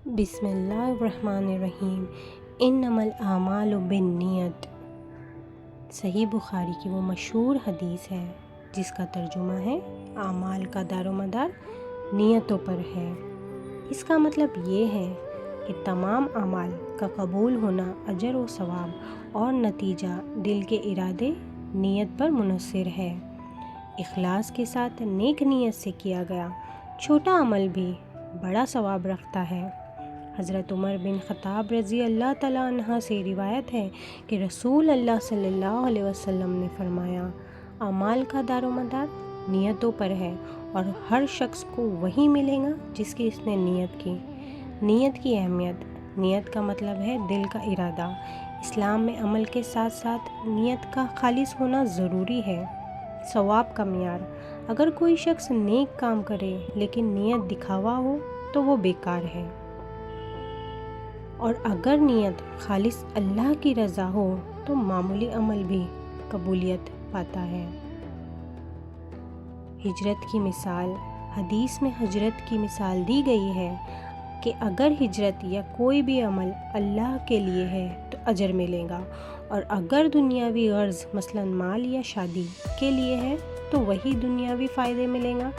بسم اللہ الرحمن الرحیم انما الاعمال بالنیت۔ صحیح بخاری کی وہ مشہور حدیث ہے جس کا ترجمہ ہے اعمال کا دار و مدار نیتوں پر ہے۔ اس کا مطلب یہ ہے کہ تمام اعمال کا قبول ہونا اجر و ثواب اور نتیجہ دل کے ارادے نیت پر منحصر ہے۔ اخلاص کے ساتھ نیک نیت سے کیا گیا چھوٹا عمل بھی بڑا ثواب رکھتا ہے۔ حضرت عمر بن خطاب رضی اللہ تعالیٰ عنہ سے روایت ہے کہ رسول اللہ صلی اللہ علیہ وسلم نے فرمایا، اعمال کا دار و مدار نیتوں پر ہے اور ہر شخص کو وہی ملے گا جس کی اس نے نیت کی۔ نیت کی اہمیت۔ نیت کا مطلب ہے دل کا ارادہ۔ اسلام میں عمل کے ساتھ ساتھ نیت کا خالص ہونا ضروری ہے۔ ثواب کا معیار۔ اگر کوئی شخص نیک کام کرے لیکن نیت دکھاوا ہو تو وہ بیکار ہے، اور اگر نیت خالص اللہ کی رضا ہو تو معمولی عمل بھی قبولیت پاتا ہے۔ ہجرت کی مثال۔ حدیث میں ہجرت کی مثال دی گئی ہے کہ اگر ہجرت یا کوئی بھی عمل اللہ کے لیے ہے تو اجر ملے گا، اور اگر دنیاوی غرض مثلا مال یا شادی کے لیے ہے تو وہی دنیاوی فائدے ملے گا،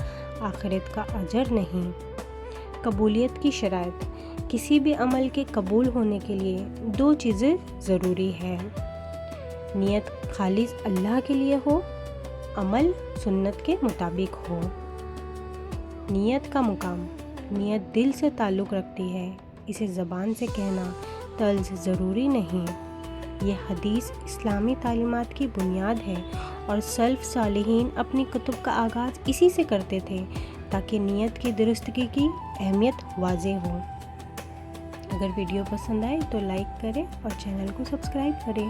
آخرت کا اجر نہیں۔ قبولیت کی شرائط۔ کسی بھی عمل کے قبول ہونے کے لیے دو چیزیں ضروری ہے: نیت خالص اللہ کے لیے ہو، عمل سنت کے مطابق ہو۔ نیت کا مقام۔ نیت دل سے تعلق رکھتی ہے، اسے زبان سے کہنا طلز ضروری نہیں۔ یہ حدیث اسلامی تعلیمات کی بنیاد ہے اور سلف صالحین اپنی کتب کا آغاز اسی سے کرتے تھے تاکہ نیت کی درستگی کی اہمیت واضح ہو۔ اگر ویڈیو پسند آئے تو لائک کریں اور چینل کو سبسکرائب کریں۔